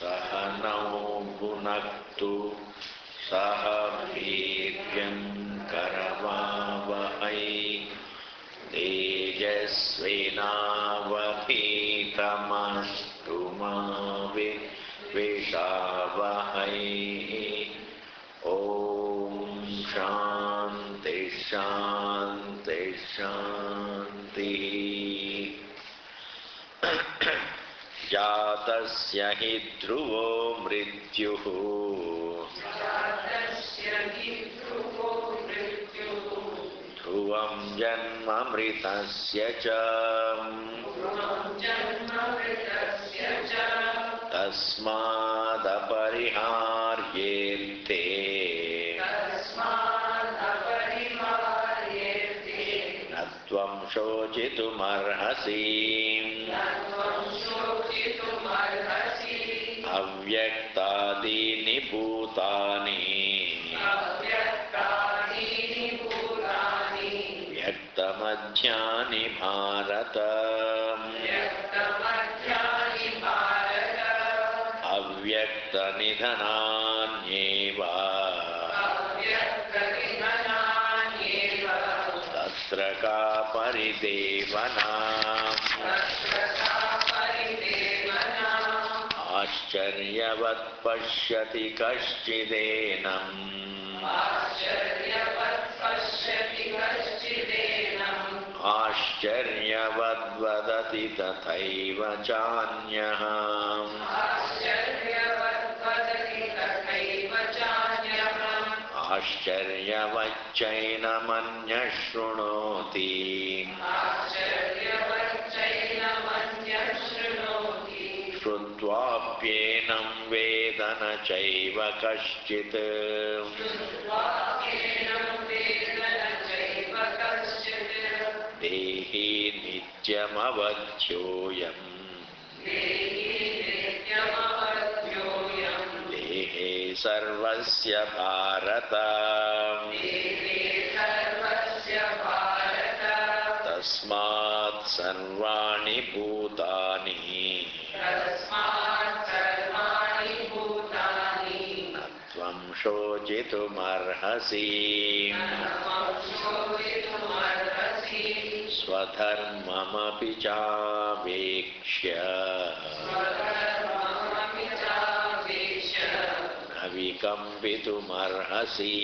Sahanau bhunaktu saha viryan karavavahai tejasvinavadhitamastu ma vidvishavahai. Om Shanti Shanti Shanti. Jatasya hi dhruvo mrityuhu dhruvam janma mritasya ca tasmad apariharyete natvam shocitumarhasi avyktadini bhutani vyaktamadhyani bharata avyaktanidhananyeva tatra ka paridevanam Ascharyavat pashyati kaschideenam Ascharyavat vadati tathaiva chanyaham Ascharyavat chainamanya shrunoti Shrutvaapyenam vedana chaiva kaschit Dehi nityam avadhyoyam Dehe sarvasya bharata Tasmat sarvani bhutani Natvam shocitumarhasi Swadharmamapi cavekshya Navikambitumarhasi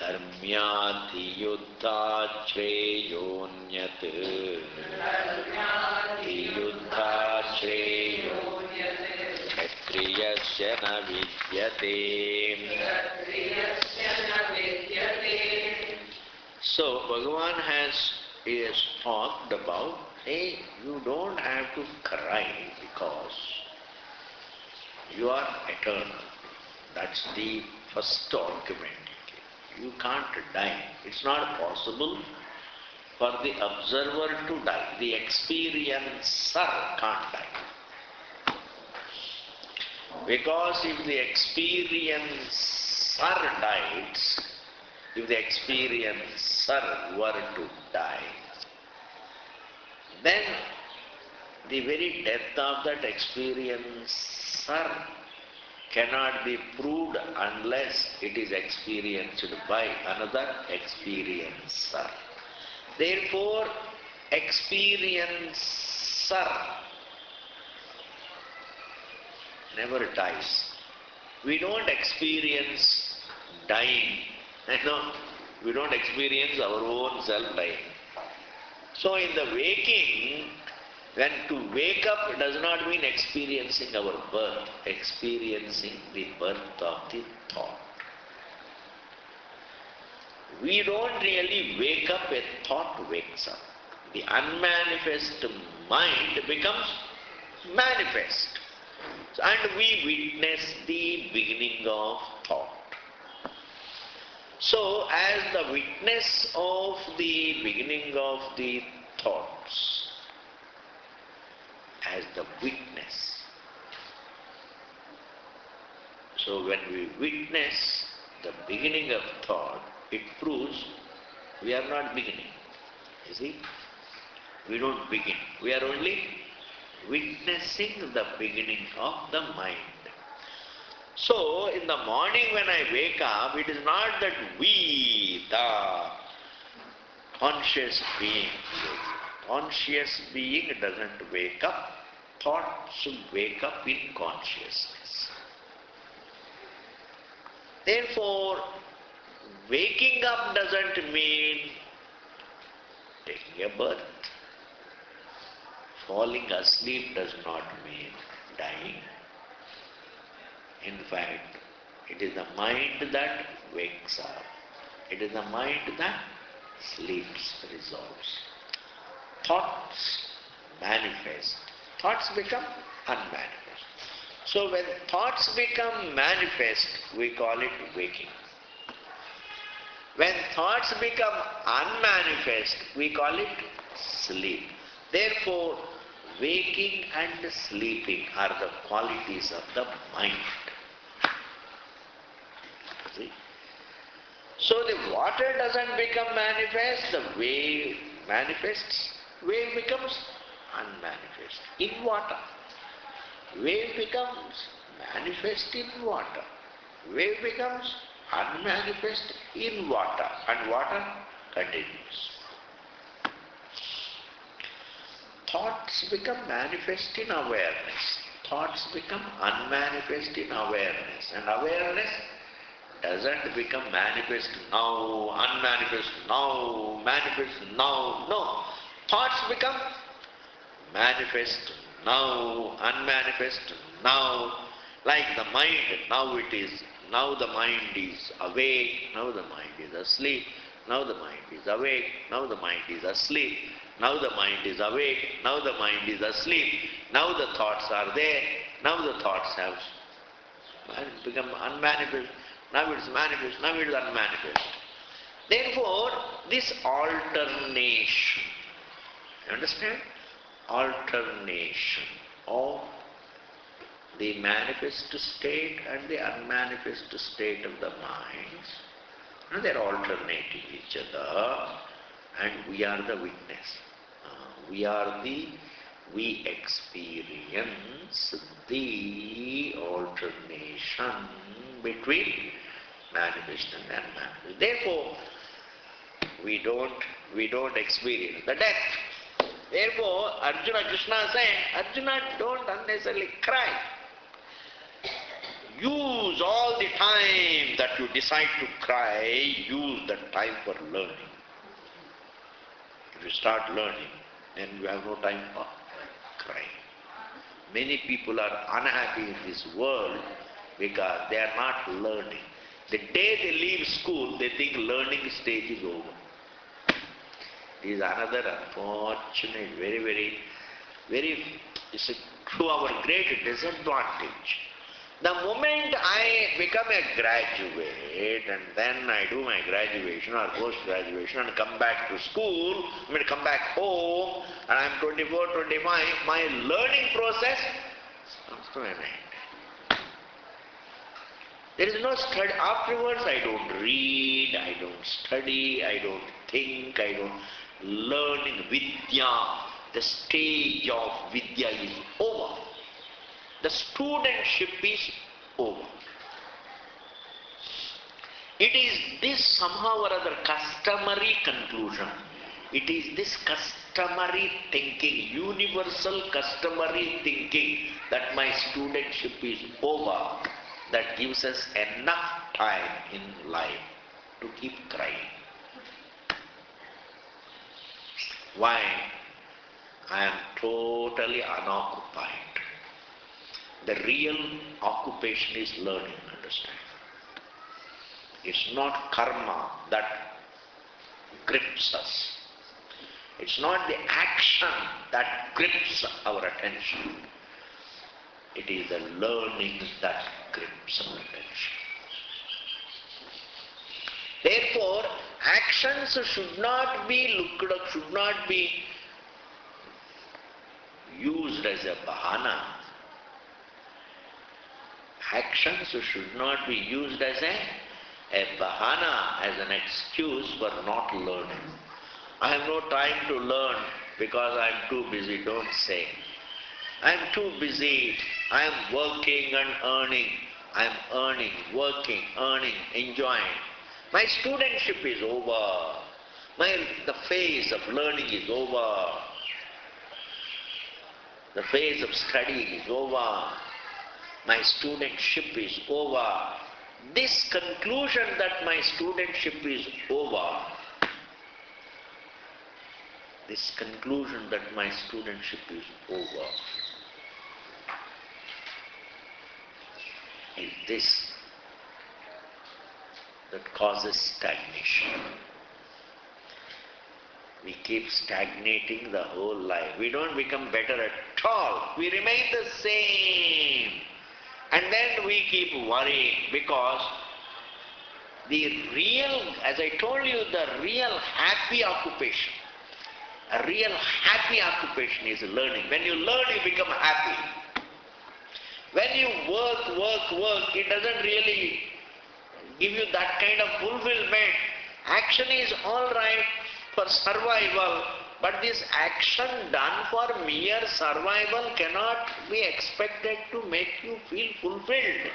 Dharmyati yuddha shreyonyat yuddha shreyonyat kshatriyasya na vidyate. So Bhagavan he has talked about, hey, you don't have to cry because you are eternal. That's the first argument. You can't die. It's not possible for the observer to die. The experiencer can't die. Because if the experiencer dies, if the experiencer were to die, then the very death of that experiencer cannot be proved unless it is experienced by another experiencer. Therefore, experiencer never dies. We don't experience dying. We don't experience our own self dying. So in the waking, when to wake up does not mean experiencing our birth, experiencing the birth of the thought. We don't really wake up, a thought wakes up. The unmanifest mind becomes manifest. And we witness the beginning of thought. So, as the witness of the beginning of the thoughts, as the witness. So, when we witness the beginning of thought, it proves we are not beginning. You see? We don't begin. We are only witnessing the beginning of the mind. So, in the morning when I wake up, it is not that we, the conscious being, conscious being doesn't wake up, thoughts wake up in consciousness. Therefore, waking up doesn't mean taking a birth. Falling asleep does not mean dying. In fact, it is the mind that wakes up. It is the mind that sleeps, resolves. Thoughts manifest. Thoughts become unmanifest. So when thoughts become manifest, we call it waking. When thoughts become unmanifest, we call it sleep. Therefore, waking and sleeping are the qualities of the mind. See? So the water doesn't become manifest, the wave manifests, wave becomes unmanifest in water. Wave becomes manifest in water. Wave becomes unmanifest in water, and water continues. Thoughts become manifest in awareness. Thoughts become unmanifest in awareness. And awareness doesn't become manifest now, unmanifest now, manifest now. No. Thoughts become manifest now, unmanifest now. Like the mind, now the mind is awake, now the mind is asleep, now the mind is awake, now the mind is asleep, now the mind is awake, now the mind is asleep, now the thoughts are there, now the thoughts have become unmanifest, now it is manifest, now it is unmanifest. Therefore, this alternation, you understand? Alternation of the manifest state and the unmanifest state of the minds, they are alternating each other, and we are the witness. We experience the alternation between manifest and unmanifest. Therefore, we don't experience the death. Therefore, Arjuna, Krishna is saying, Arjuna, don't unnecessarily cry. Use all the time that you decide to cry, use that time for learning. If you start learning, then you have no time for crying. Many people are unhappy in this world because they are not learning. The day they leave school, they think learning stage is over. It is another unfortunate, it's to our great disadvantage. The moment I become a graduate and then I do my graduation or post-graduation and come back to school, come back home and I am 24, 25, my learning process comes to an end. There is no study. Afterwards I don't read, I don't study, I don't think, I don't learn in Vidya. The stage of Vidya is over. The studentship is over. It is this somehow or other customary conclusion. It is this customary thinking, universal customary thinking that my studentship is over, that gives us enough time in life to keep crying. Why? I am totally unoccupied. The real occupation is learning, understand? It's not karma that grips us. It's not the action that grips our attention. It is the learning that grips our attention. Therefore, actions should not be looked up, should not be used as a bahana. Actions should not be used as a bahana, as an excuse for not learning. I have no time to learn because I am too busy, don't say. I am too busy. I am working and earning. I am earning, working, earning, enjoying. My studentship is over. The phase of learning is over. The phase of studying is over. My studentship is over. This conclusion that my studentship is over, this conclusion that my studentship is over, is this that causes stagnation. We keep stagnating the whole life. We don't become better at all. We remain the same. And then we keep worrying because the real, as I told you, the real happy occupation, a real happy occupation is learning. When you learn, you become happy. When you work, it doesn't really give you that kind of fulfillment. Action is all right for survival, but this action done for mere survival cannot be expected to make you feel fulfilled.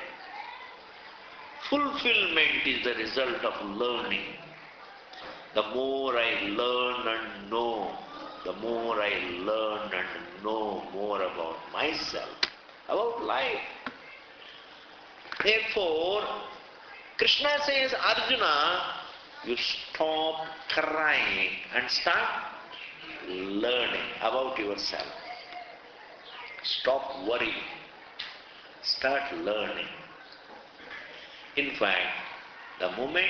Fulfillment is the result of learning. The more I learn and know, the more I learn and know more about myself, about life. Therefore, Krishna says, Arjuna, you stop crying and start learning about yourself. Stop worrying. Start learning. In fact, the moment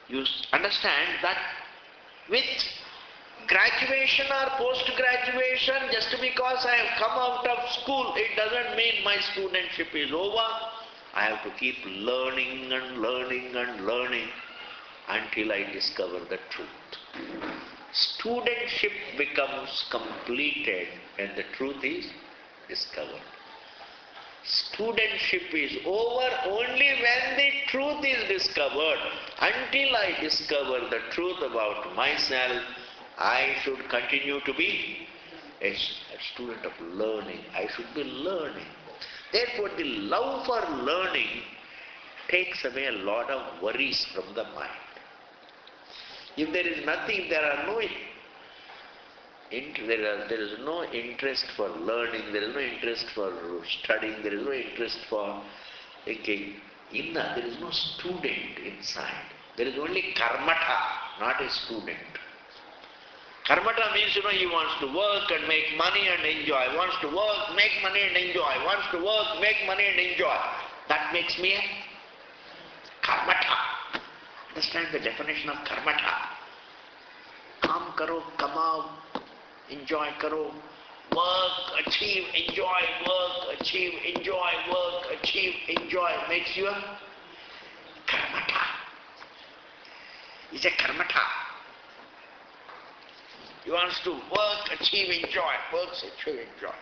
you understand that with graduation or post-graduation, just because I have come out of school, it doesn't mean my studentship is over. I have to keep learning and learning and learning until I discover the truth. Studentship becomes completed when the truth is discovered. Studentship is over only when the truth is discovered. Until I discover the truth about myself, I should continue to be a student of learning. I should be learning. Therefore, the love for learning takes away a lot of worries from the mind. If there is nothing, there is no interest for learning, there is no interest for studying, there is no interest for thinking. There is no student inside. There is only karmata, not a student. Karmata means, he wants to work and make money and enjoy. Wants to work, make money and enjoy. Wants to work, make money and enjoy. That makes me a karmata. Understand the definition of karmata. Kaam karo, kamao, enjoy karo. Work, achieve, enjoy, work, achieve, enjoy, work, achieve, enjoy. Makes you a karmata. It's a karmata. He wants to work, achieve, enjoy. Works, achieve, enjoy.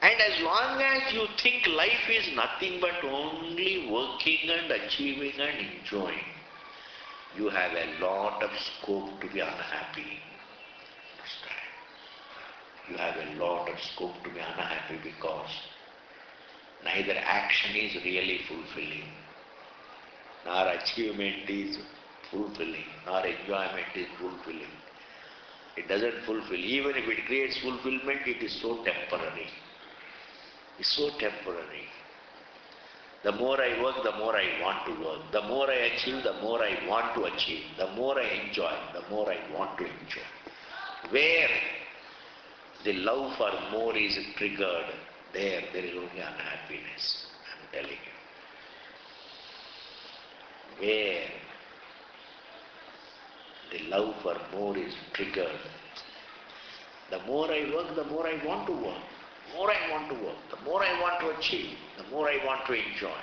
And as long as you think life is nothing but only working and achieving and enjoying, you have a lot of scope to be unhappy. You have a lot of scope to be unhappy because neither action is really fulfilling, nor achievement is fulfilling, nor enjoyment is fulfilling. It doesn't fulfill. Even if it creates fulfillment, it is so temporary. It's so temporary. The more I work, the more I want to work. The more I achieve, the more I want to achieve. The more I enjoy, the more I want to enjoy. Where the love for more is triggered, there is only unhappiness. I'm telling you. Where the love for more is triggered, the more I work, the more I want to work. The more I want to work, the more I want to achieve, the more I want to enjoy.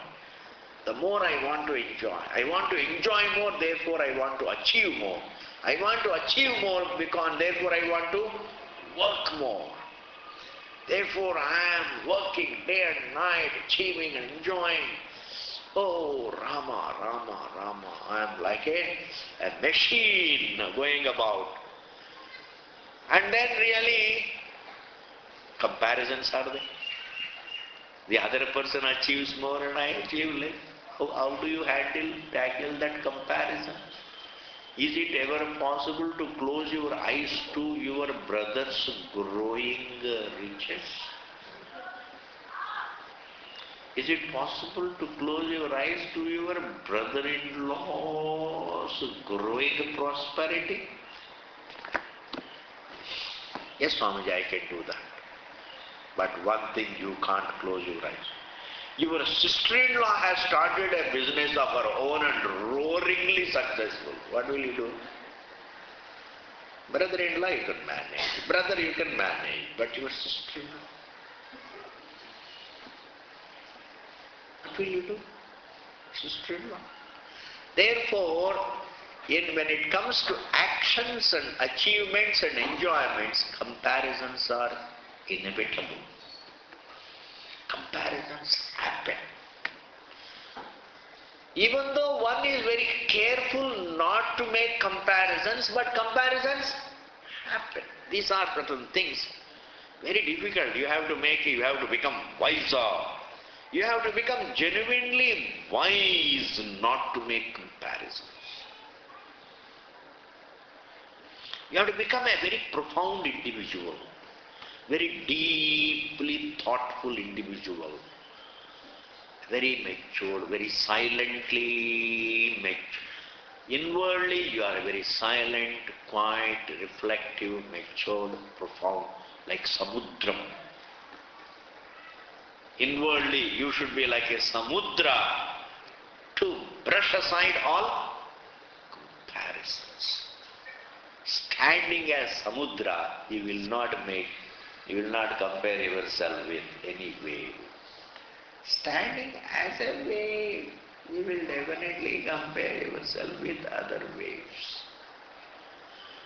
The more I want to enjoy. I want to enjoy more, therefore I want to achieve more. I want to achieve more because therefore I want to work more. Therefore I am working day and night, achieving and enjoying. Oh, Rama, Rama, Rama. I am like a machine going about. And then really, comparisons are there? The other person achieves more and I achieve less. How do you tackle that comparison? Is it ever possible to close your eyes to your brother's growing riches? Is it possible to close your eyes to your brother-in-law's growing prosperity? Yes, Swamiji, I can do that. But one thing, you can't close your eyes. Your sister-in-law has started a business of her own and roaringly successful. What will you do? Brother-in-law you can manage. Brother you can manage. But your sister-in-law? What will you do? Sister-in-law. Therefore, when it comes to actions and achievements and enjoyments, comparisons are inevitable. Comparisons happen. Even though one is very careful not to make comparisons, but comparisons happen. These are certain things. Very difficult. You have to become wiser. You have to become genuinely wise not to make comparisons. You have to become a very profound individual, very deeply thoughtful individual, very mature, very silently mature. Inwardly you are very silent, quiet, reflective, matured, profound, like Samudram. Inwardly you should be like a Samudra to brush aside all comparisons. Standing as Samudra, you will not compare yourself with any wave. Standing as a wave, you will definitely compare yourself with other waves.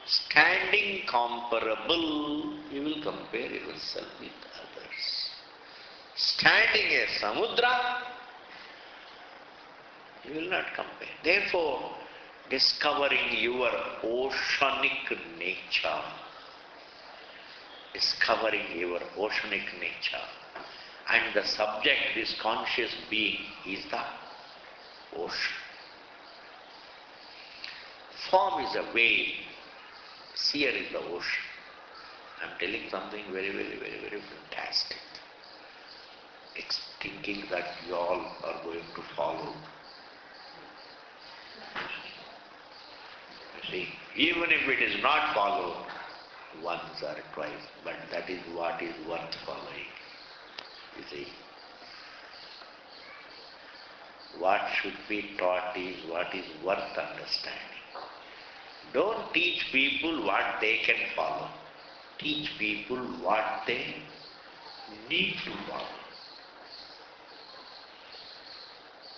Standing comparable, you will compare yourself with others. Standing as Samudra, you will not compare. Therefore, discovering your oceanic nature, and the subject, this conscious being, is the ocean. Form is a wave, seer is the ocean. I am telling something very, very, very, very fantastic. Thinking that you all are going to follow. You see, even if it is not followed once or twice, but that is what is worth following. You see, what should be taught is what is worth understanding. Don't teach people what they can follow. Teach people what they need to follow.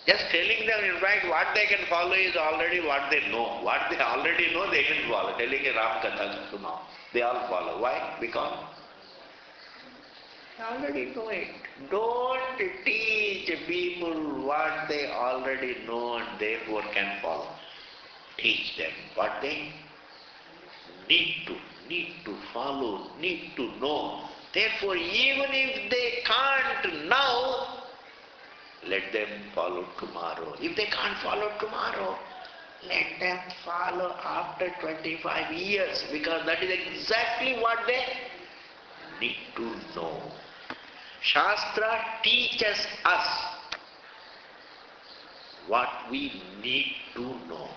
Just telling them, in fact, what they can follow is already what they know. What they already know, they can follow. Telling a Ram Katha to now, they all follow. Why? Because they already know it. Don't teach people what they already know and therefore can follow. Teach them what they need to follow, need to know. Therefore, even if they can't now, let them follow tomorrow. If they can't follow tomorrow, let them follow after 25 years, because that is exactly what they need to know. Shastra teaches us what we need to know.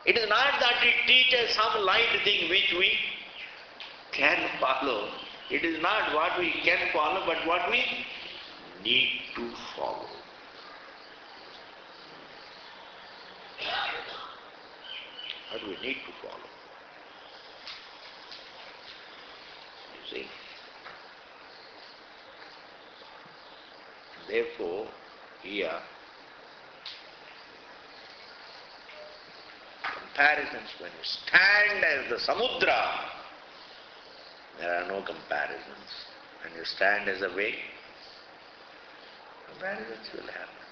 It is not that it teaches some light thing which we can follow. It is not what we can follow, but what we need to follow. What we need to follow. You see? Therefore, here, comparisons, when you stand as the Samudra, there are no comparisons. When you stand as a wave, comparisons will happen.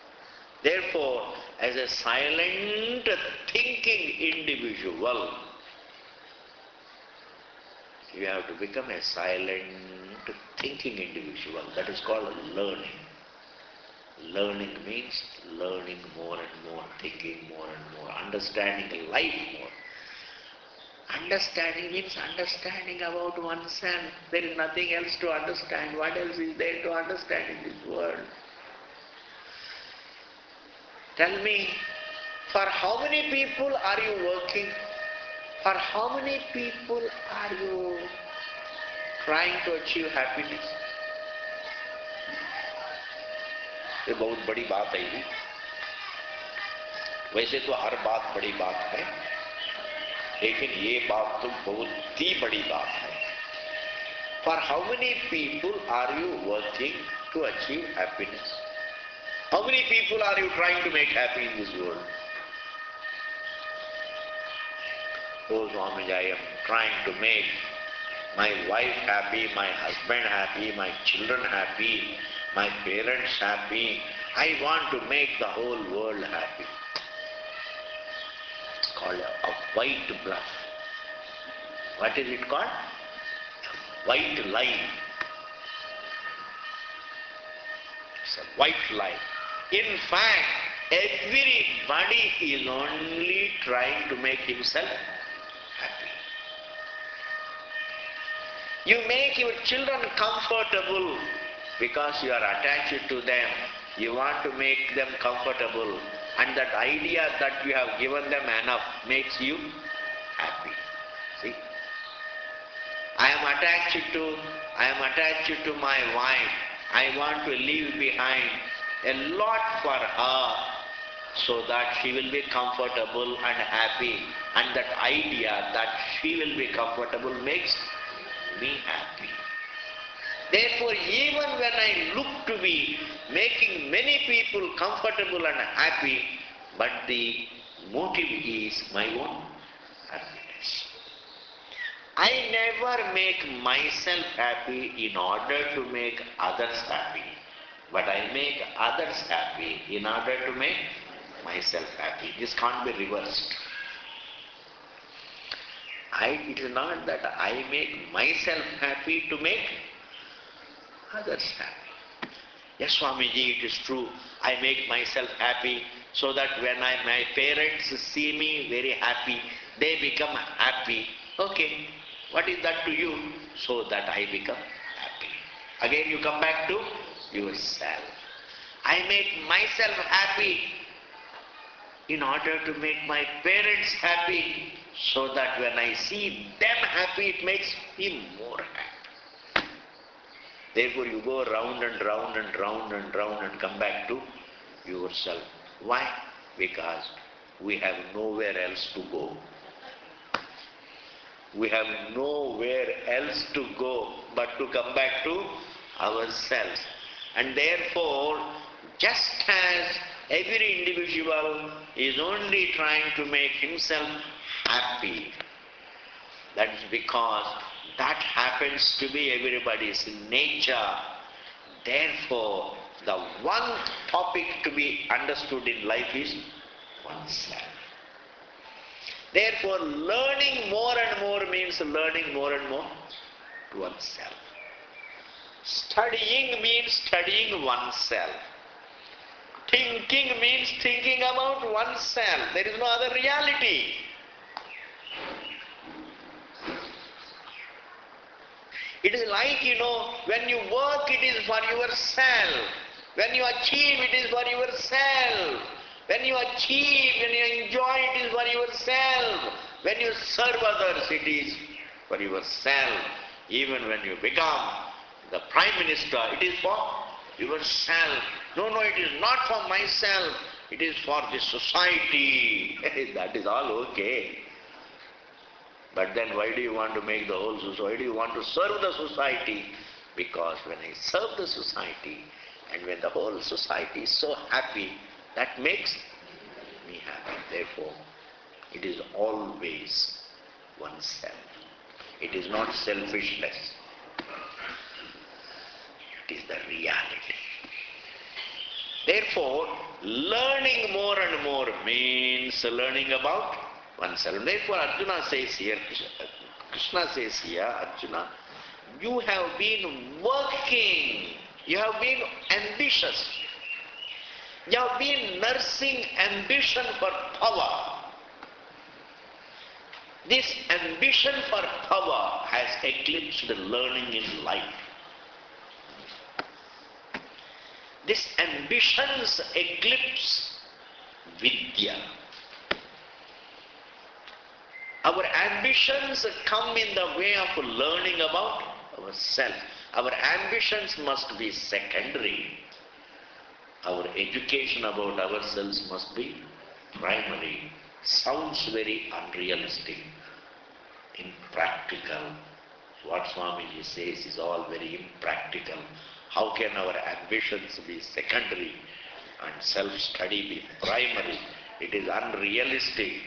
Therefore, as a silent, thinking individual, You have to become a silent, thinking individual. That is called learning. Learning means learning more and more, thinking more and more, understanding life more. Understanding means understanding about oneself. There is nothing else to understand. What else is there to understand in this world? Tell me, for how many people are you working? For how many people are you trying to achieve happiness? ये बहुत बड़ी बात है ये। वैसे तो हर बात बड़ी बात है, लेकिन ये बात तो बहुत ही बड़ी बात है। For how many people are you working to achieve happiness? How many people are you trying to make happy in this world? Oh Swamiji, I am trying to make my wife happy, my husband happy, my children happy, my parents happy. I want to make the whole world happy. It's called a white bluff. What is it called? A white lie. It's a white lie. In fact, everybody is only trying to make himself happy. You make your children comfortable because you are attached to them. You want to make them comfortable, and that idea that you have given them enough makes you happy. See? I am attached to my wife. I want to leave behind a lot for her so that she will be comfortable and happy, and that idea that she will be comfortable makes me happy. Therefore, even when I look to be making many people comfortable and happy, but the motive is my own happiness. I never make myself happy in order to make others happy, but I make others happy in order to make myself happy. This can't be reversed. It is not that I make myself happy to make others happy. Yes, Swamiji, it is true. I make myself happy so that when my parents see me very happy, they become happy. Okay, what is that to you? So that I become happy. Again you come back to yourself. I make myself happy in order to make my parents happy, so that when I see them happy, it makes me more happy. Therefore you go round and round and round and round and come back to yourself. Why? Because we have nowhere else to go. We have nowhere else to go but to come back to ourselves. And therefore, just as every individual is only trying to make himself happy, that is because that happens to be everybody's nature. Therefore, the one topic to be understood in life is oneself. Therefore, learning more and more means learning more and more to oneself. Studying means studying oneself. Thinking means thinking about oneself. There is no other reality. It is like, when you work, it is for yourself. When you achieve, it is for yourself. When you achieve, when you enjoy, it is for yourself. When you serve others, it is for yourself. Even when you become the Prime Minister, it is for yourself. No, it is not for myself. It is for the society. That is all okay. But then why do you want to make the whole society? Why do you want to serve the society? Because when I serve the society, and when the whole society is so happy, that makes me happy. Therefore, it is always oneself. It is not selfishness. It is the reality. Therefore, learning more and more means learning about oneself. Therefore, Arjuna says here, Krishna says here, Arjuna, you have been working, you have been ambitious, you have been nursing ambition for power. This ambition for power has eclipsed learning in life. This ambitions eclipse Vidya. Our ambitions come in the way of learning about ourselves. Our ambitions must be secondary. Our education about ourselves must be primary. Sounds very unrealistic, impractical. What Swamiji says is all very impractical. How can our ambitions be secondary and self-study be primary? It is unrealistic.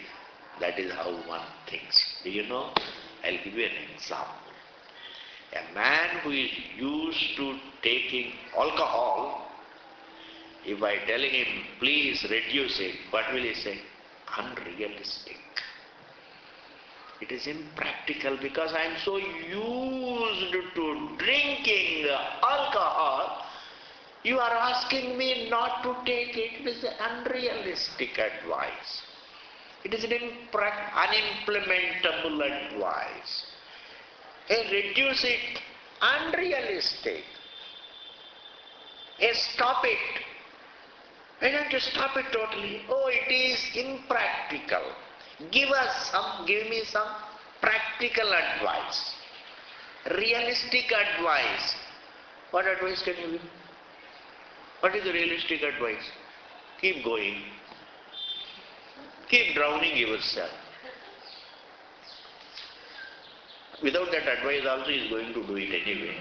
That is how one thinks. Do you know? I'll give you an example. A man who is used to taking alcohol, if I tell him, please reduce it, what will he say? Unrealistic. It is impractical because I am so used to drinking alcohol. You are asking me not to take it. It is unrealistic advice. It is an unimplementable advice. Reduce it, unrealistic. Stop it. Why don't you stop it totally? Oh, it is impractical. Give me some practical advice. Realistic advice. What advice can you give? What is the realistic advice? Keep going. Keep drowning yourself. Without that advice also he is going to do it anyway.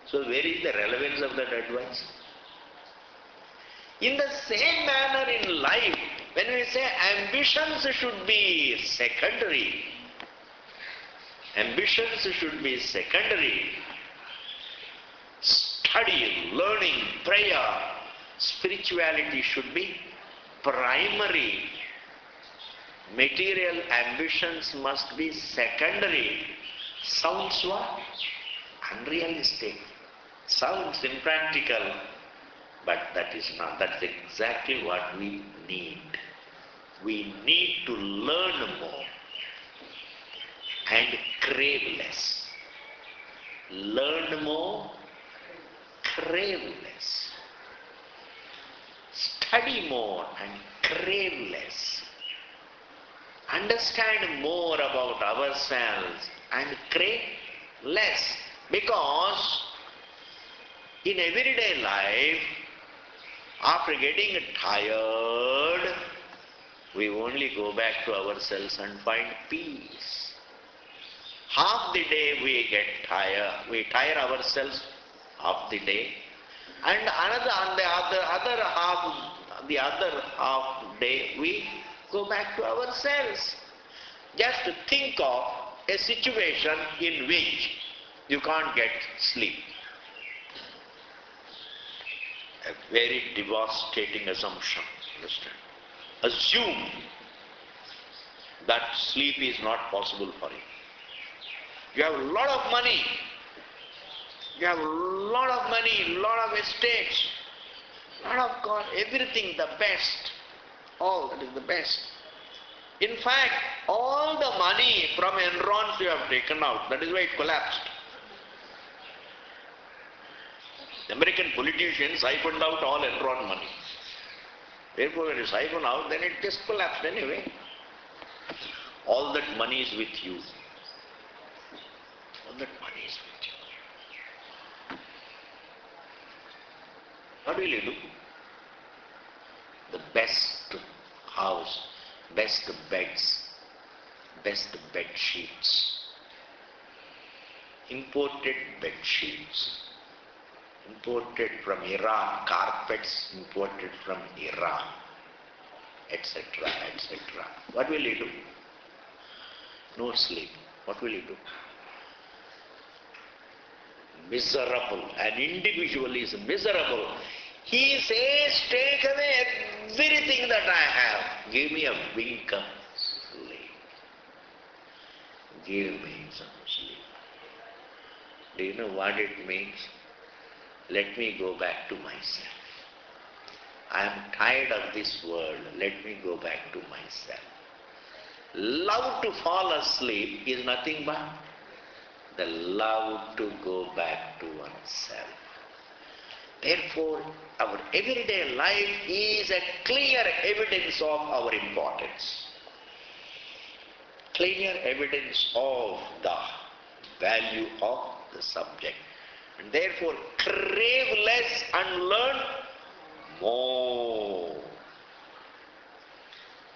So where is the relevance of that advice? In the same manner in life, when we say ambitions should be secondary, study, learning, prayer, spirituality should be primary. Material ambitions must be secondary. Sounds what? Unrealistic. Sounds impractical. But that is not. That's exactly what we need. We need to learn more and crave less. Learn more, crave less. Study more and crave less. Understand more about ourselves and crave less. Because in everyday life, after getting tired, we only go back to ourselves and find peace. Half the day we get tired, we tire ourselves half the day, and the other half day we go back to ourselves. Just think of a situation in which you can't get sleep. A very devastating assumption, understand? Assume that sleep is not possible for you. You have a lot of money. You have a lot of money, lot of estates, lot of God, everything the best. All that is the best. In fact, all the money from Enron you have taken out. That is why it collapsed. The American politicians siphoned out all Enron money. Therefore, when you siphon out, then it just collapsed anyway. All that money is with you. All that money is with you. What will you do? The best house, best beds, best bed sheets, imported bed sheets, imported from Iran, carpets imported from Iran, etc., etc. What will you do? No sleep. What will you do? Miserable. An individual is miserable. He says, take away everything that I have. Give me a wink of sleep. give me some sleep. Do you know what it means? Let me go back to myself. I am tired of this world. Let me go back to myself. Love to fall asleep is nothing but the love to go back to oneself. Therefore, our everyday life is a clear evidence of our importance. Clear evidence of the value of the subject. And therefore, crave less and learn more.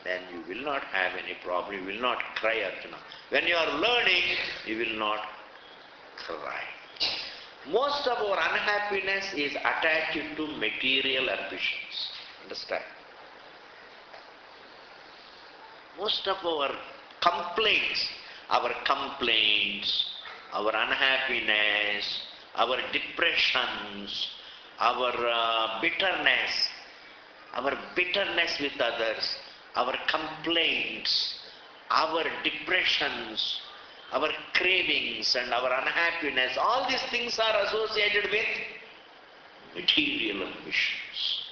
Then you will not have any problem, you will not cry, Arjuna. When you are learning, you will not cry. Most of our unhappiness is attached to material ambitions. Understand? Most of our complaints, our unhappiness, our depressions, our bitterness with others, our complaints, our depressions, our cravings and our unhappiness, all these things are associated with material ambitions.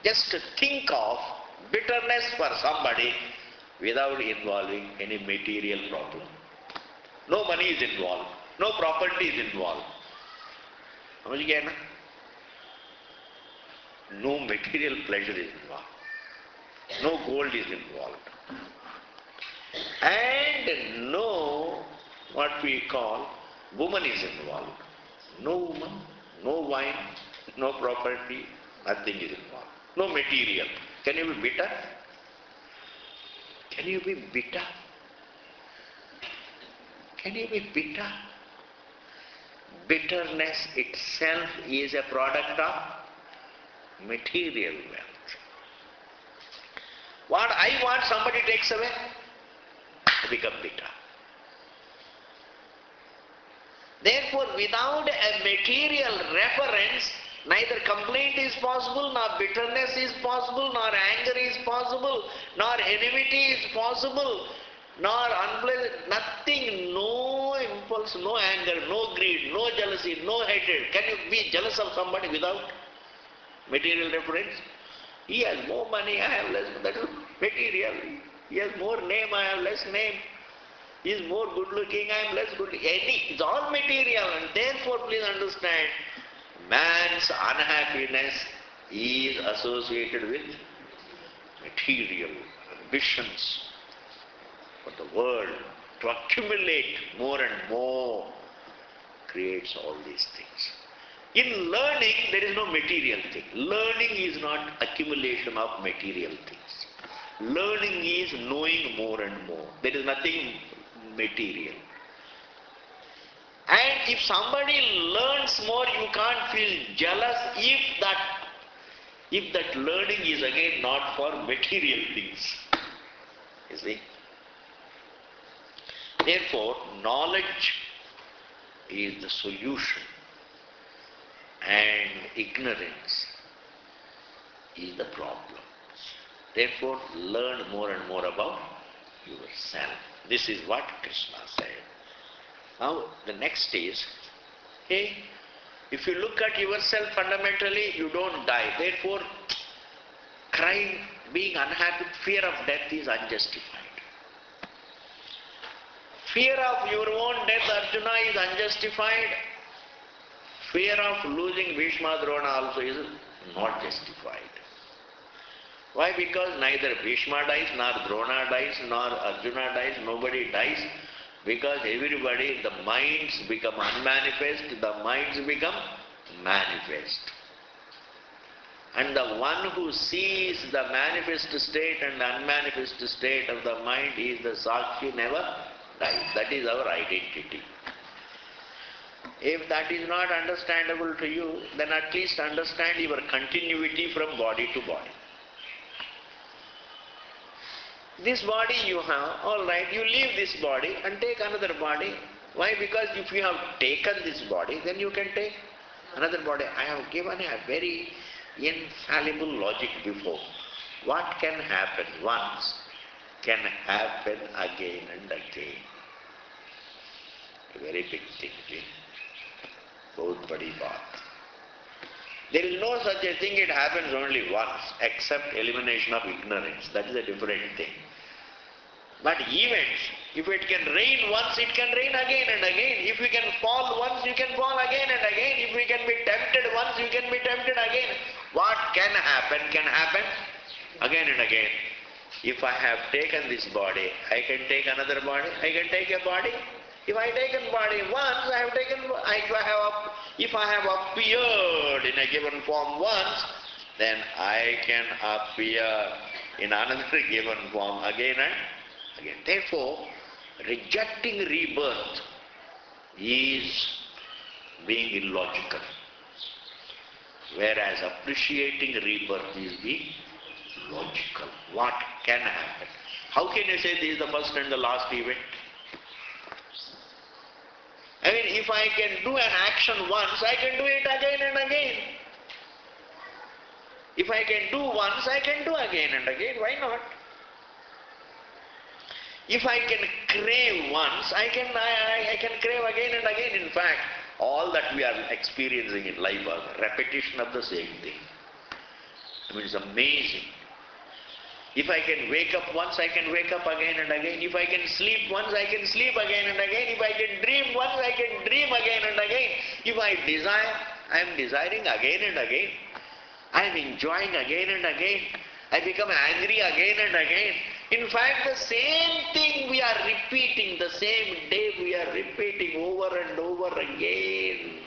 Just think of bitterness for somebody without involving any material problem. No money is involved, no property is involved. No material pleasure is involved. No gold is involved. And no, what we call, woman is involved. No woman, no wine, no property, nothing is involved. No material. Can you be bitter? Can you be bitter? Can you be bitter? Bitterness itself is a product of material wealth. What I want somebody takes away, I become bitter. Therefore, without a material reference, neither complaint is possible, nor bitterness is possible, nor anger is possible, nor enmity is possible, nor unpleasant, nothing, no impulse, no anger, no greed, no jealousy, no hatred. Can you be jealous of somebody without material reference? He has more money, I have less, that is material. He has more name, I have less name. He is more good looking, I am less good looking. It's all material, and therefore please understand, man's unhappiness is associated with material ambitions for the world. To accumulate more and more creates all these things. In learning, there is no material thing. Learning is not accumulation of material things. Learning is knowing more and more. There is nothing material. And if somebody learns more, you can't feel jealous if that learning is again not for material things. You see? Therefore, knowledge is the solution, and ignorance is the problem. Therefore, learn more and more about yourself. This is what Krishna said. Now, the next is, hey, if you look at yourself fundamentally, you don't die. Therefore, crying, being unhappy, fear of death is unjustified. Fear of your own death, Arjuna, is unjustified. Fear of losing Bhishma Drona also is not justified. Why? Because neither Bhishma dies, nor Drona dies, nor Arjuna dies, nobody dies. Because everybody, the minds become unmanifest, the minds become manifest. And the one who sees the manifest state and unmanifest state of the mind is the Sakshi, never dies. That is our identity. If that is not understandable to you, then at least understand your continuity from body to body. This body you have, all right, you leave this body and take another body. Why? Because if you have taken this body, then you can take another body. I have given a very infallible logic before. What can happen once can happen again and again. A very big thing. Bahut badi baat. There is no such a thing, it happens only once, except elimination of ignorance. That is a different thing. But events, if it can rain once, it can rain again and again. If we can fall once, you can fall again and again. If we can be tempted once, you can be tempted again. What can happen again and again. If I have taken this body, I can take another body, I can take a body. If I take a body once, if I have appeared in a given form once, then I can appear in another given form again and again. Therefore, rejecting rebirth is being illogical, whereas appreciating rebirth is being logical. What can happen? How can you say this is the first and the last event? I mean, if I can do an action once, I can do it again and again. If I can do once, I can do again and again. Why not? If I can crave once, I can crave again and again. In fact, all that we are experiencing in life are repetition of the same thing. I mean, it's amazing. If I can wake up once, I can wake up again and again. If I can sleep once, I can sleep again and again. If I can dream once, I can dream again and again. If I desire, I am desiring again and again. I am enjoying again and again. I become angry again and again. In fact, the same thing we are repeating, the same day we are repeating over and over again.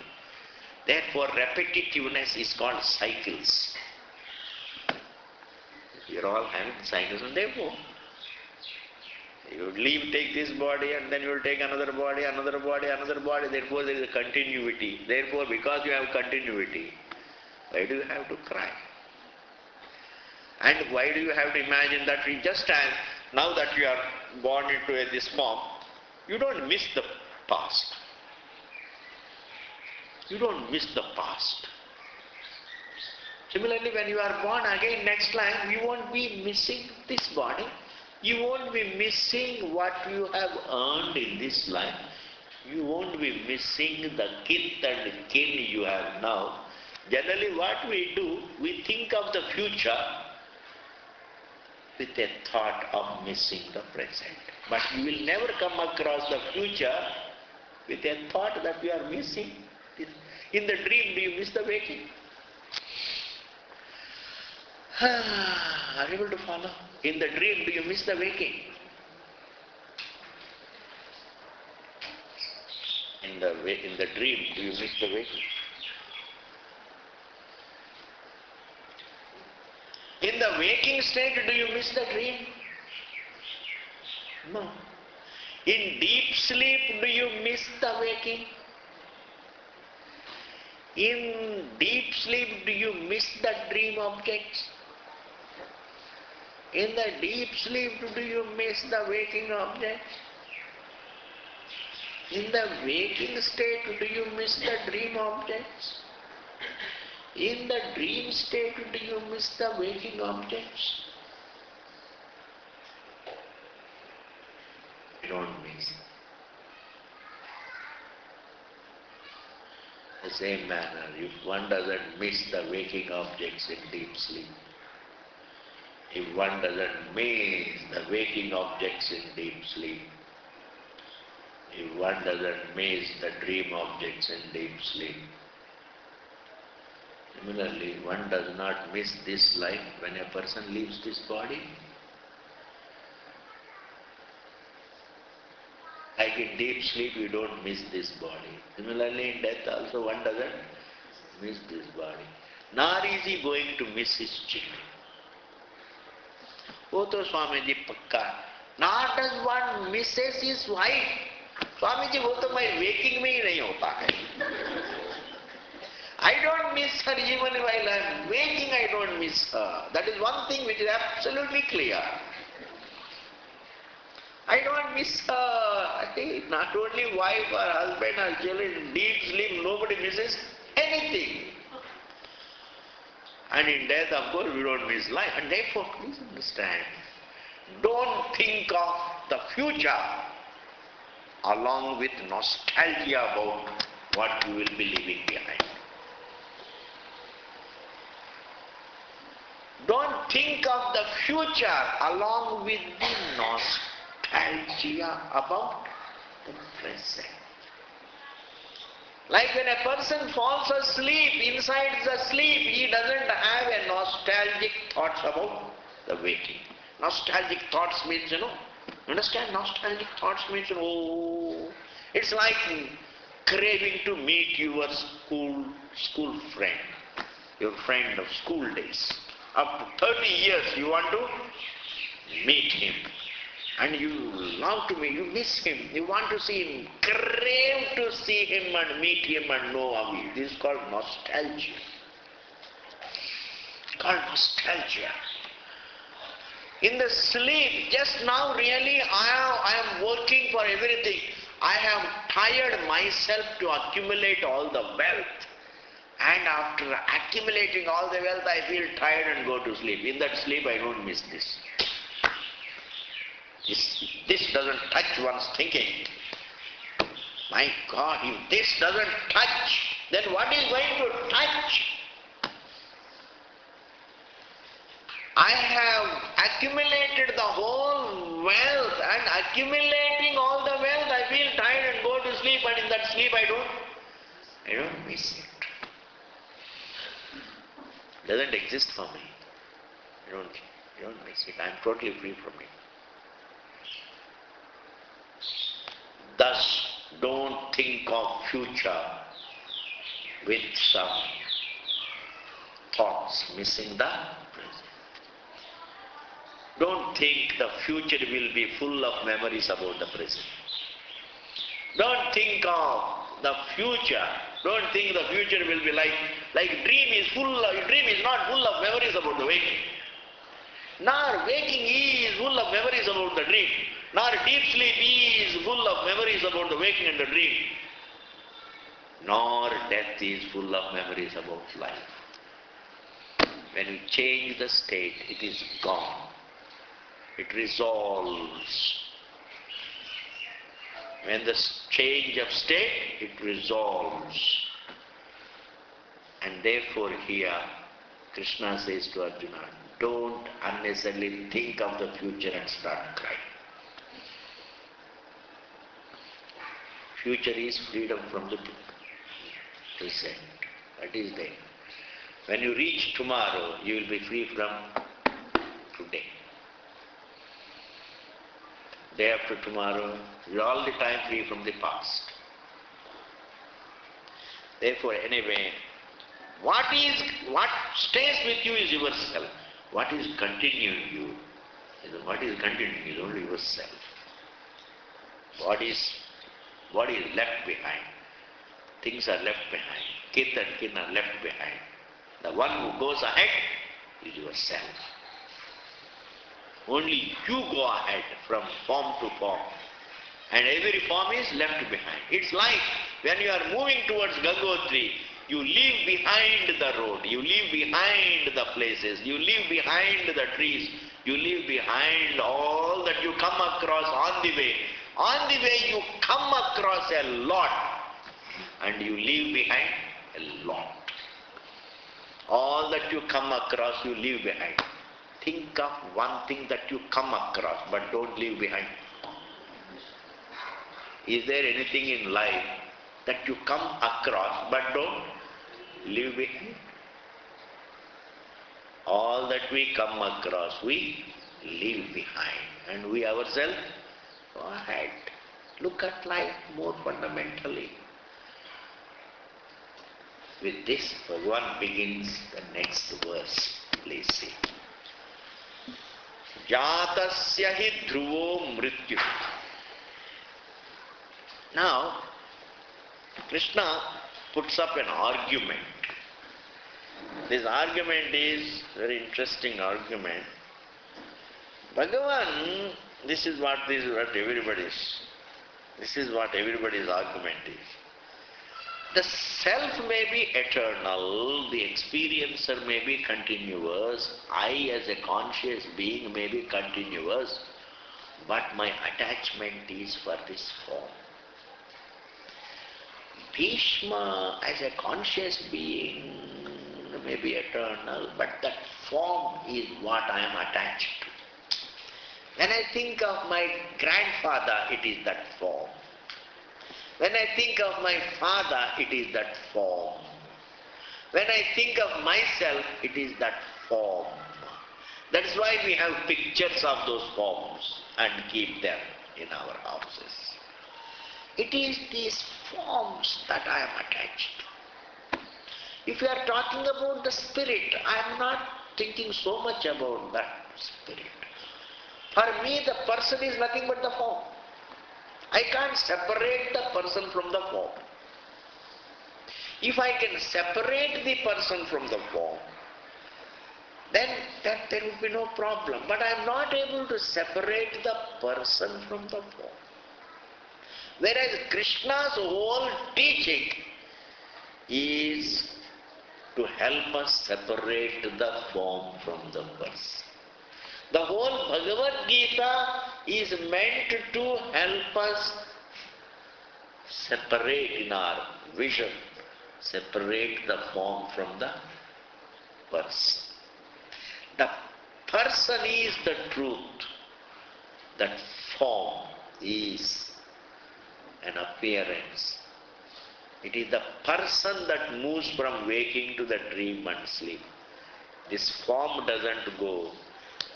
Therefore, repetitiveness is called cycles. We are all having cycles, and therefore, you would take this body, and then you will take another body, another body, another body. Therefore, there is a continuity. Therefore, because you have continuity, why do you have to cry? And why do you have to imagine that we just as now that you are born into this form, you don't miss the past. You don't miss the past. Similarly, when you are born again next life, you won't be missing this body. You won't be missing what you have earned in this life. You won't be missing the kith and kin you have now. Generally, what we do, we think of the future with a thought of missing the present. But you will never come across the future with a thought that you are missing. In the dream, do you miss the waking? Are you able to follow? In the dream, do you miss the waking? In the dream, do you miss the waking? In the waking state, do you miss the dream? No. In deep sleep, do you miss the waking? In deep sleep, do you miss the dream objects? In the deep sleep, do you miss the waking objects? In the waking state, do you miss the dream objects? In the dream state, do you miss the waking objects? You don't miss. The same manner, if one doesn't miss the waking objects in deep sleep, if one doesn't miss the waking objects in deep sleep, if one doesn't miss the dream objects in deep sleep, similarly, one does not miss this life when a person leaves this body. Like in deep sleep, you don't miss this body. Similarly, in death also, one doesn't miss this body. Nor is he going to miss his children. वो तो स्वामी जी पक्का. Nor does one misses his wife. Swami ji वो तो मैं waking में ही नहीं होता है. I don't miss her even while I am waking. I don't miss her. That is one thing which is absolutely clear. I don't miss her. Not only wife or husband or children. In deep sleep, nobody misses anything. And in death, of course, we don't miss life. And therefore, please understand, don't think of the future along with nostalgia about what you will be leaving behind. Don't think of the future along with the nostalgia about the present. Like when a person falls asleep, inside the sleep, he doesn't have a nostalgic thoughts about the waking. Nostalgic thoughts means, understand? Nostalgic thoughts means, it's like craving to meet your school friend, your friend of school days. Up to 30 years you want to meet him. And you love to meet, you miss him, you want to see him, crave to see him and meet him and know of him. This is called nostalgia. It's called nostalgia. In the sleep, just now really I am working for everything. I have tired myself to accumulate all the wealth. And after accumulating all the wealth, I feel tired and go to sleep. In that sleep, I don't miss this. This doesn't touch one's thinking. My God, if this doesn't touch, then what is going to touch? I have accumulated the whole wealth, and accumulating all the wealth, I feel tired and go to sleep, and in that sleep I don't miss it. It doesn't exist for me. I don't miss it. I am totally free from it. Thus, don't think of future with some thoughts missing the present. Don't think the future will be full of memories about the present. Don't think of the future. Don't think the future will be like dream is not full of memories about the waking. Nor waking is full of memories about the dream. Nor deep sleep is full of memories about the waking and the dream. Nor death is full of memories about life. When you change the state, it is gone. It resolves. When the change of state, it resolves. And therefore here, Krishna says to Arjuna, don't unnecessarily think of the future and start crying. Future is freedom from the present. That is there. When you reach tomorrow, you will be free from today. Day after tomorrow, you are all the time free from the past. Therefore, anyway, what stays with you is yourself. What is continuing you is only yourself. What is left behind? Things are left behind. Kith and kin are left behind. The one who goes ahead is yourself. Only you go ahead from form to form. And every form is left behind. It's like when you are moving towards Gangotri, you leave behind the road, you leave behind the places, you leave behind the trees, you leave behind all that you come across on the way. On the way you come across a lot and you leave behind a lot. All that you come across, you leave behind. Think of one thing that you come across, but don't leave behind. Is there anything in life that you come across, but don't leave behind? All that we come across, we leave behind. And we ourselves go ahead. Look at life more fundamentally. With this, Bhagavan begins the next verse. Please see. Jatasya hi dhruvo mrityu. Now, Krishna puts up an argument. This argument is a very interesting argument. Bhagavan, this is what everybody's argument is. The self may be eternal, the experiencer may be continuous, I as a conscious being may be continuous, but my attachment is for this form. Bhishma as a conscious being may be eternal, but that form is what I am attached to. When I think of my grandfather, it is that form. When I think of my father, it is that form. When I think of myself, it is that form. That is why we have pictures of those forms and keep them in our houses. It is these forms that I am attached to. If you are talking about the spirit, I am not thinking so much about that spirit. For me, the person is nothing but the form. I can't separate the person from the form. If I can separate the person from the form, then there would be no problem. But I am not able to separate the person from the form. Whereas Krishna's whole teaching is to help us separate the form from the person. The whole Bhagavad Gita is meant to help us separate in our vision, separate the form from the person. The person is the truth. That form is an appearance. It is the person that moves from waking to the dream and sleep. This form doesn't go.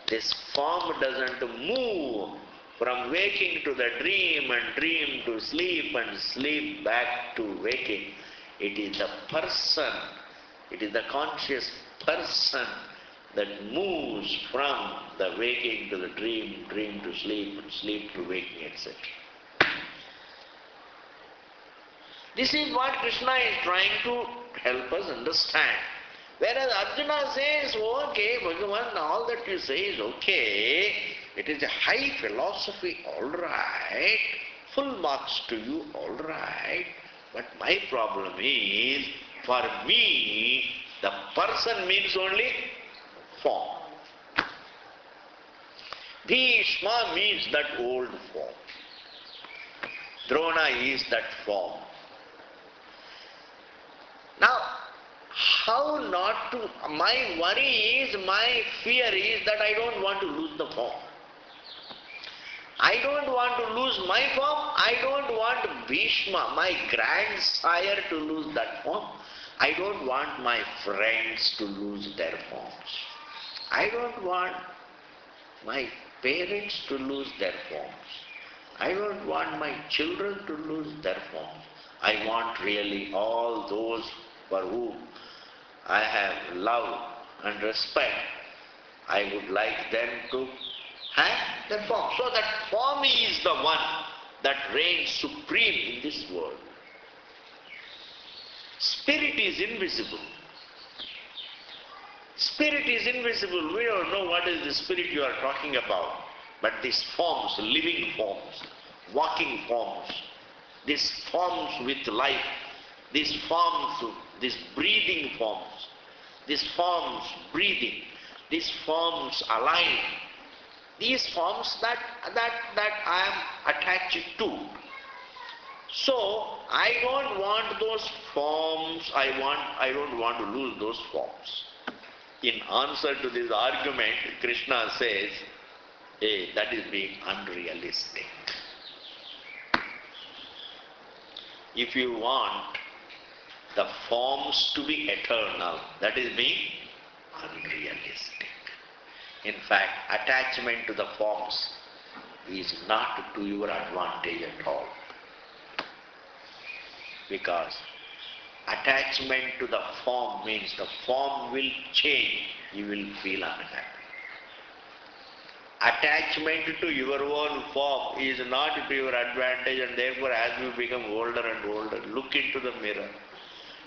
This form doesn't move from waking to the dream and dream to sleep and sleep back to waking. It is the person, it is the conscious person that moves from the waking to the dream, dream to sleep, and sleep to waking, etc. This is what Krishna is trying to help us understand. Whereas Arjuna says, okay, Bhagavan, all that you say is okay, it is a high philosophy, all right, full marks to you, all right, but my problem is, for me, the person means only form. Bhishma means that old form. Drona is that form. Now, how not to, my worry is, my fear is that I don't want to lose the form. I don't want to lose my form, I don't want Bhishma, my grandsire, to lose that form. I don't want my friends to lose their forms. I don't want my parents to lose their forms. I don't want my children to lose their forms. I want really all those for whom I have love and respect, I would like them to have their form. So that form is the one that reigns supreme in this world. Spirit is invisible. Spirit is invisible. We don't know what is the spirit you are talking about. But these forms, living forms, walking forms, these forms with life, these forms, these breathing forms, these forms breathing, these forms alive, these forms that I am attached to. So I don't want those forms, I don't want to lose those forms. In answer to this argument, Krishna says, hey, that is being unrealistic. If you want the forms to be eternal, that is being unrealistic. In fact, attachment to the forms is not to your advantage at all. Because attachment to the form means the form will change, you will feel unhappy. Attachment to your own form is not to your advantage, and therefore as you become older and older, look into the mirror.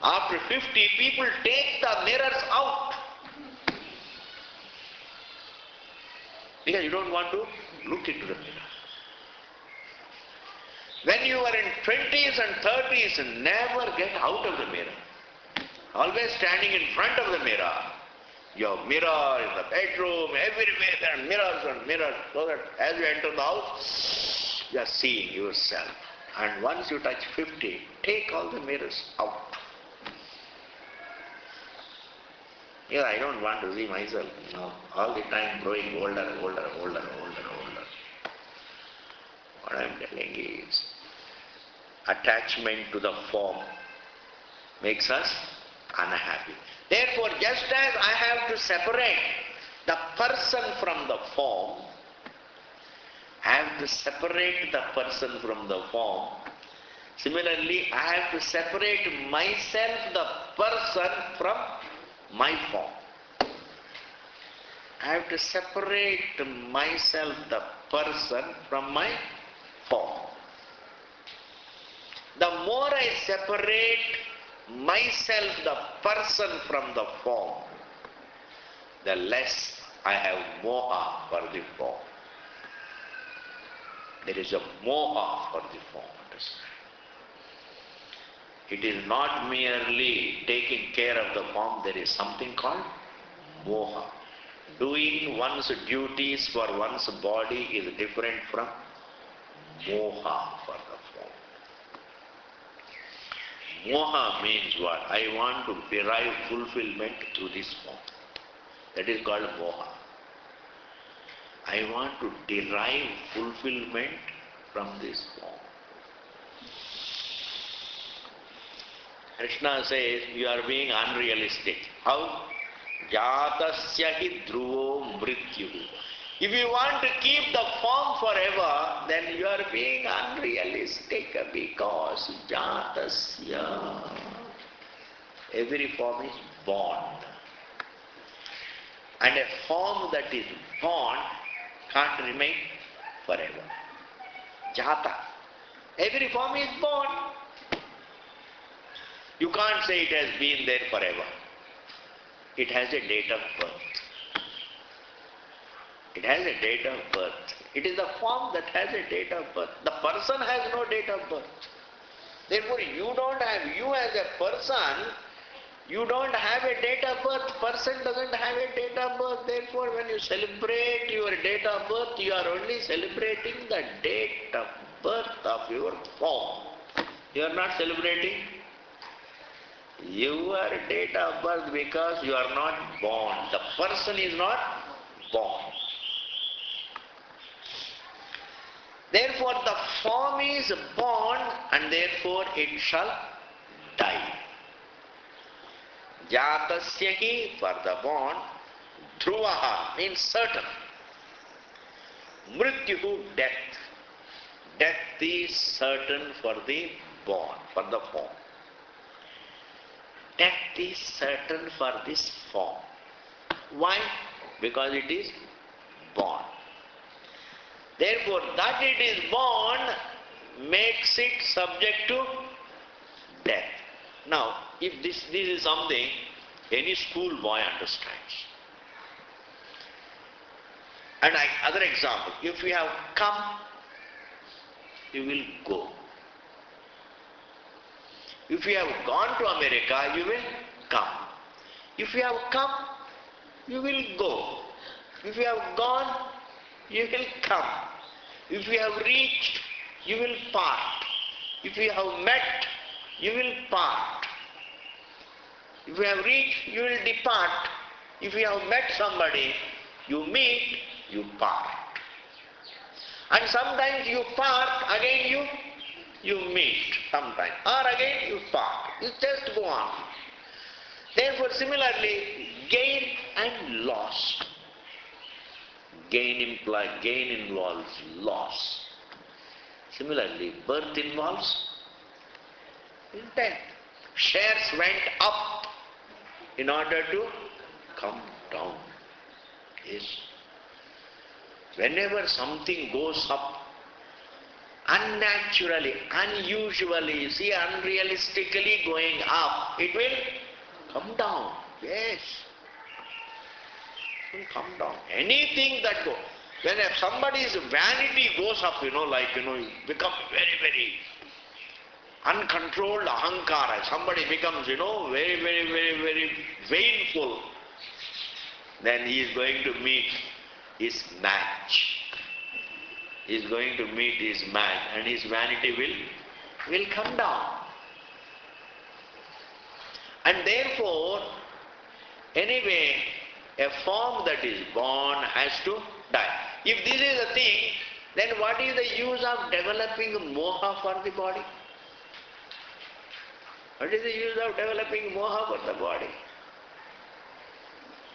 After 50, people take the mirrors out. Because you don't want to look into the mirror. When you are in 20s and 30s, never get out of the mirror. Always standing in front of the mirror. Your mirror in the bedroom, everywhere there are mirrors and mirrors, so that as you enter the house, you are seeing yourself. And once you touch 50, take all the mirrors out. Yeah, I don't want to see myself, all the time growing older. What I am telling is, attachment to the form makes us unhappy. Therefore, just as I have to separate the person from the form, I have to separate the person from the form. Similarly, I have to separate myself, the person, from my form. I have to separate myself, the person, from my form. The more I separate myself, the person, from the form, the less I have moha for the form. There is a moha for the form, understand? It is not merely taking care of the form, there is something called moha. Doing one's duties for one's body is different from moha for the form. Moha means what? I want to derive fulfillment through this form. That is called moha. I want to derive fulfillment from this form. Krishna says, you are being unrealistic. How? Jatasya hi dhruvo mrityu. If you want to keep the form forever, then you are being unrealistic, because jatasya, every form is born. And a form that is born can't remain forever. Jata. Every form is born. You can't say it has been there forever. It has a date of birth. It has a date of birth. It is the form that has a date of birth. The person has no date of birth. Therefore, you as a person, you don't have a date of birth. Person doesn't have a date of birth. Therefore, when you celebrate your date of birth, you are only celebrating the date of birth of your form. You are not celebrating your date of birth, because you are not born. The person is not born. Therefore, the form is born, and therefore it shall die. Jatasya hi, for the born, dhruvaha means certain. Mrityuhu, death. Death is certain for the born, for the form. Death is certain for this form. Why? Because it is born. Therefore, that it is born makes it subject to death. Now, if this is something any school boy understands. And other example, if you have come, you will go. If you have gone to America, you will come. If you have come, you will go. If you have gone, you will come. If you have reached, you will part. If you have met, you will part. If you have reached, you will depart. If you have met somebody, you meet, you part. And sometimes you part, again you meet sometime, or again you part. You just go on. Therefore, similarly, gain and loss. Gain involves loss. Similarly, birth involves death. Shares went up in order to come down. Yes. Whenever something goes up, unnaturally, unusually, you see, unrealistically going up, it will come down. Yes. It will come down. Anything that goes. When somebody's vanity goes up, you become very, very uncontrolled ahankara. Somebody becomes, very, very, very, very vainful. Then he is going to meet his match. He is going to meet his match, and his vanity will will come down. And therefore, anyway, a form that is born has to die. If this is the thing, then what is the use of developing moha for the body? What is the use of developing moha for the body?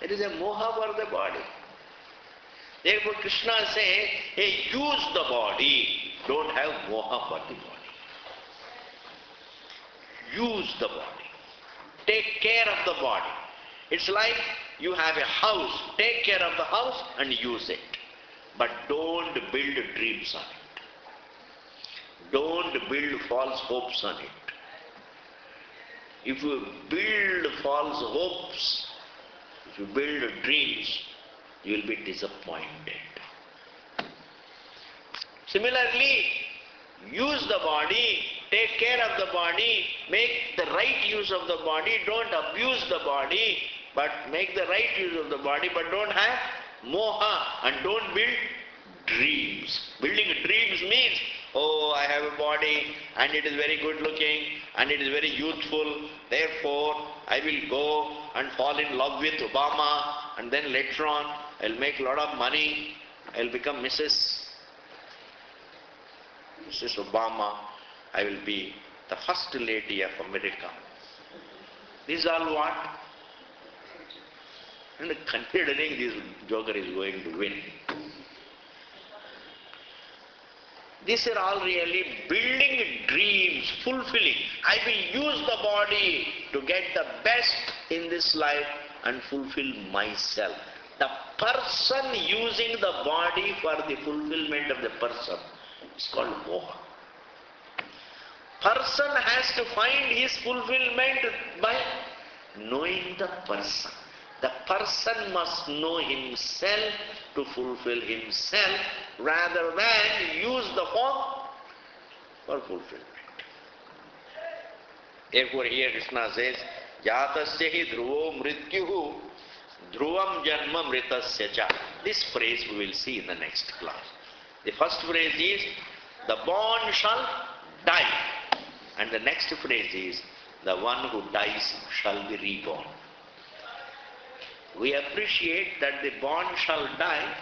There is a moha for the body. Therefore Krishna says, hey, use the body, don't have moha for the body. Use the body. Take care of the body. It's like you have a house, take care of the house and use it. But don't build dreams on it. Don't build false hopes on it. If you build false hopes, if you build dreams, you will be disappointed. Similarly, use the body, take care of the body, make the right use of the body, don't abuse the body, but make the right use of the body, but don't have moha and don't build dreams. Building dreams means, oh, I have a body and it is very good looking and it is very youthful, therefore I will go and fall in love with Obama and then later on I will make a lot of money, I will become Mrs. Obama, I will be the first lady of America. This is all what? And considering this joker is going to win. These are all really building dreams, fulfilling. I will use the body to get the best in this life and fulfill myself. The person using the body for the fulfillment of the person is called moha. Person has to find his fulfillment by knowing the person. The person must know himself to fulfill himself rather than use the form for fulfillment. Therefore here Krishna says, Jatasya hi dhruvo mrityuhu dhruvam janma mritasya cha. This phrase we will see in the next class. The first phrase is, the born shall die. And the next phrase is, the one who dies shall be reborn. We appreciate that the born shall die,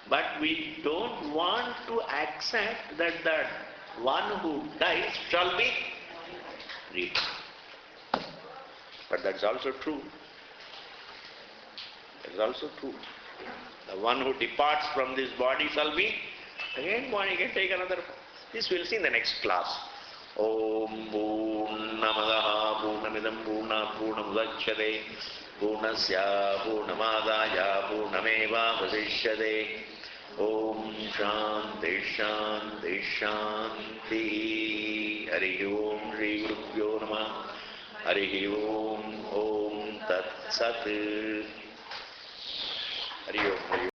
but we don't want to accept that the one who dies shall be reborn. But that's also true. That's also true. The one who departs from this body shall be again born, again take another. This we'll see in the next class. Om Purnamadaha Purnamidam Purnat Purnamudachyate Purnasya Purnamadaya Purnameva Vasishyate. Om Shanti Shanti Shanti. Hari Om Shri Gurubhyo Namah. Hari Om Om Tat Sat. Hari Om.